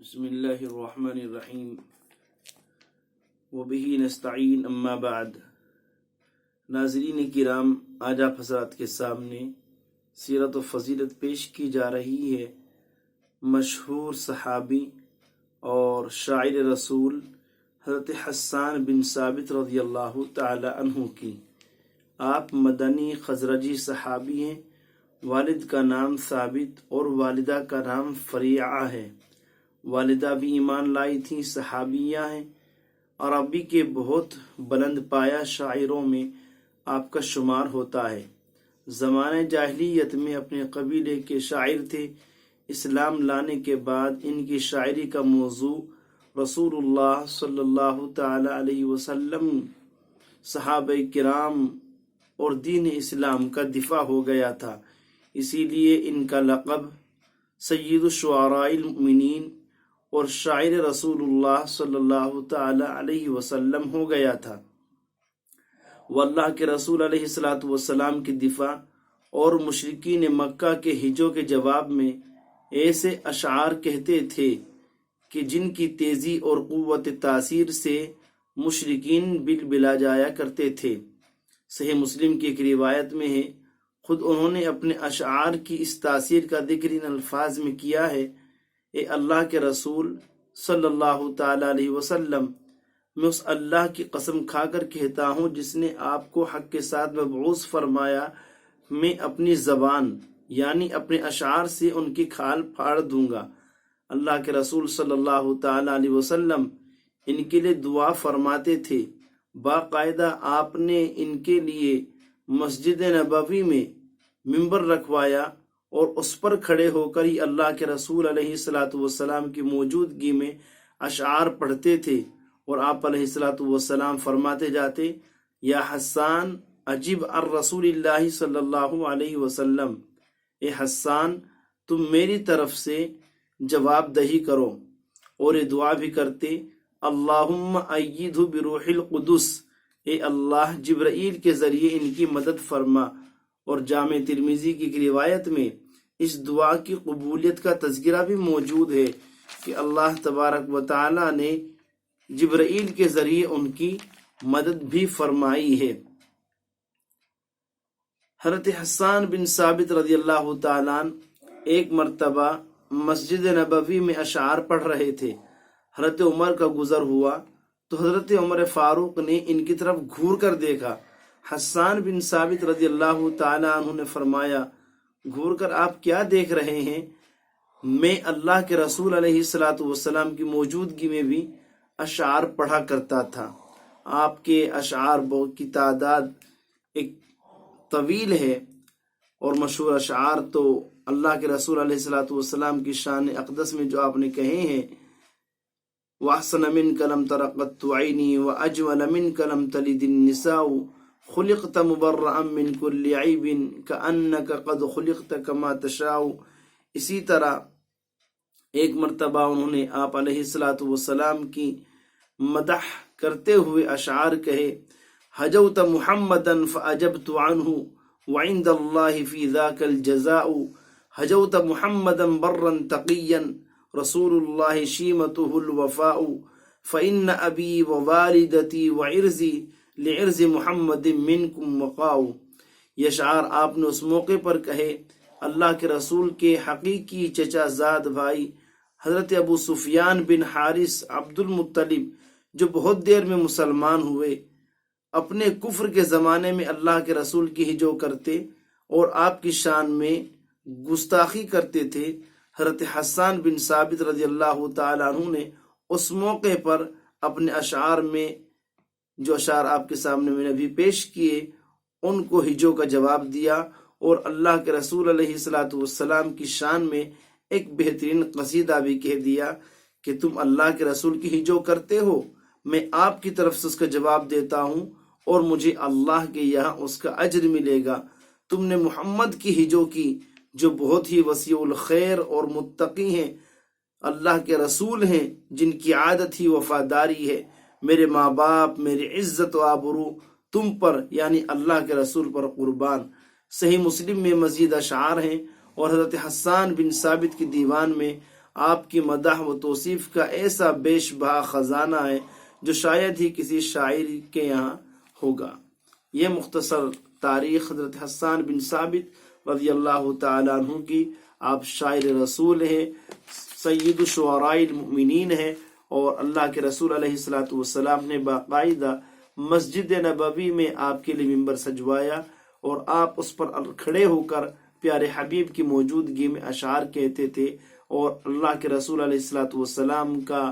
بسم اللہ الرحمن الرحیم وبہ نستعین اما بعد۔ ناظرین کرام، آج آپ حضرات کے سامنے سیرت و فضیلت پیش کی جا رہی ہے مشہور صحابی اور شاعر رسول حضرت حسان بن ثابت رضی اللہ تعالی عنہ کی۔ آپ مدنی خزرجی صحابی ہیں۔ والد کا نام ثابت اور والدہ کا نام فریعہ ہے۔ والدہ بھی ایمان لائی تھیں، صحابیہ ہیں۔ عربی کے بہت بلند پایہ شاعروں میں آپ کا شمار ہوتا ہے۔ زمانہ جاہلیت میں اپنے قبیلے کے شاعر تھے۔ اسلام لانے کے بعد ان کی شاعری کا موضوع رسول اللہ صلی اللہ تعالی علیہ وسلم، صحابہ کرام اور دین اسلام کا دفاع ہو گیا تھا۔ اسی لیے ان کا لقب سید الشعراء المؤمنین اور شاعر رسول اللہ صلی اللہ تعالی علیہ وسلم ہو گیا تھا۔ وہ اللہ کے رسول علیہ السلام کی دفاع اور مشرکین مکہ کے ہجوں کے جواب میں ایسے اشعار کہتے تھے کہ جن کی تیزی اور قوت تاثیر سے مشرکین بلبلا جایا کرتے تھے۔ صحیح مسلم کی ایک روایت میں ہے، خود انہوں نے اپنے اشعار کی اس تاثیر کا ذکر ان الفاظ میں کیا ہے: اے اللہ کے رسول صلی اللہ تعالی علیہ وسلم، میں اس اللہ کی قسم کھا کر کہتا ہوں جس نے آپ کو حق کے ساتھ مبعوث فرمایا، میں اپنی زبان یعنی اپنے اشعار سے ان کی کھال پھاڑ دوں گا۔ اللہ کے رسول صلی اللہ تعالی علیہ وسلم ان کے لیے دعا فرماتے تھے۔ باقاعدہ آپ نے ان کے لیے مسجد نبوی میں ممبر رکھوایا اور اس پر کھڑے ہو کر ہی اللہ کے رسول علیہ السلام کی موجودگی میں اشعار پڑھتے تھے، اور آپ علیہ السلام فرماتے جاتے: یا حسان عجب الرسول اللہ صلی اللہ علیہ وسلم، اے حسان تم میری طرف سے جواب دہی کرو۔ اور یہ دعا بھی کرتے: اللہم ایدہ بروح القدس، اے اللہ جبرائیل کے ذریعے ان کی مدد فرما۔ اور جامع ترمذی کی ایک روایت میں اس دعا کی قبولیت کا تذکرہ بھی موجود ہے کہ اللہ تبارک و تعالی نے جبرائیل کے ذریعے ان کی مدد بھی فرمائی ہے۔ حضرت حسان بن ثابت رضی اللہ تعالیٰ ایک مرتبہ مسجد نبوی میں اشعار پڑھ رہے تھے۔ حضرت عمر کا گزر ہوا تو حضرت عمر فاروق نے ان کی طرف گھور کر دیکھا۔ حسان بن ثابت رضی اللہ تعالیٰ عنہ نے فرمایا: گھور کر آپ کیا دیکھ رہے ہیں؟ میں اللہ کے رسول علیہ السلام کی موجودگی میں بھی اشعار پڑھا کرتا تھا۔ آپ کے اشعار کی تعداد ایک طویل ہے، اور مشہور اشعار تو اللہ کے رسول علیہ السلام کی شان اقدس میں جو آپ نے کہے ہیں: وَأَحْسَنَ مِنْكَ لَمْ تَرَ قَطُّ عَيْنِي وَأَجْمَلَ مِنْكَ لَمْ تَلِدِ النِّسَاءُ خُلِقْتَ مُبَرَّأً مِنْ كُلِّ عَيْبٍ كَأَنَّكَ قَدْ خُلِقْتَ كَمَا تَشَاءُ۔ اسی طرح ایک مرتبہ انہوں نے آپ علیہ السلام کی مدح کرتے ہوئے اشعار کہے: حجوت محمدًا فأجبت عنہ وعند اللہ فی ذاک الجزاء، حجوت محمدًا برًا تقیا رسول اللہ شیمتہ الوفاء، فإن ابی ووالدتی وعرضی لعرض محمد منکم وقاء۔ یہ اشعار آپ نے اس موقع پر کہے۔ اللہ کے رسول کے حقیقی چچا زاد بھائی حضرت ابو سفیان بن حارث عبد المطلب، جو بہت دیر میں مسلمان ہوئے، اپنے کفر کے زمانے میں اللہ کے رسول کی ہجو کرتے اور آپ کی شان میں گستاخی کرتے تھے۔ حضرت حسان بن ثابت رضی اللہ تعالیٰ عنہ نے اس موقع پر اپنے اشعار میں جو اشعار آپ کے سامنے میں نے ابھی پیش کیے ان کو ہجو کا جواب دیا، اور اللہ کے رسول علیہ السلام کی شان میں ایک بہترین قصیدہ بھی کہہ دیا کہ تم اللہ کے رسول کی ہجو کرتے ہو، میں آپ کی طرف سے اس کا جواب دیتا ہوں اور مجھے اللہ کے یہاں اس کا اجر ملے گا۔ تم نے محمد کی ہجو کی جو بہت ہی وسیع الخیر اور متقی ہیں، اللہ کے رسول ہیں جن کی عادت ہی وفاداری ہے۔ میرے ماں باپ، میری عزت و آبرو تم پر یعنی اللہ کے رسول پر قربان۔ صحیح مسلم میں مزید اشعار ہیں، اور حضرت حسان بن ثابت کی دیوان میں آپ کی مدح و توصیف کا ایسا بیش بہا خزانہ ہے جو شاید ہی کسی شاعر کے یہاں ہوگا۔ یہ مختصر تاریخ حضرت حسان بن ثابت رضی اللہ تعالیٰ عنہ کی، آپ شاعر رسول ہیں، سید الشعراء المؤمنین ہیں، اور اللہ کے رسول علیہ الصلوۃ والسلام نے باقاعدہ مسجد نبوی میں آپ کے لیے ممبر سجوایا اور آپ اس پر کھڑے ہو کر پیارے حبیب کی موجودگی میں اشعار کہتے تھے اور اللہ کے رسول علیہ الصلوۃ والسلام کا،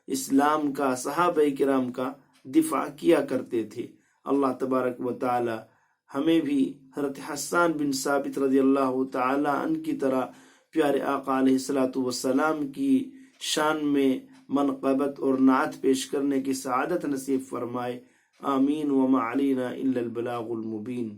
اسلام کا، صحابہ کرام کا دفاع کیا کرتے تھے۔ اللہ تبارک و تعالی ہمیں بھی حضرت حسان بن ثابت رضی اللہ تعالی عنہ کی طرح پیارے آقا علیہ الصلوۃ والسلام کی شان میں منقبت اور نعت پیش کرنے کی سعادت نصیب فرمائے۔ آمین۔ وما علینا الا البلاغ المبین۔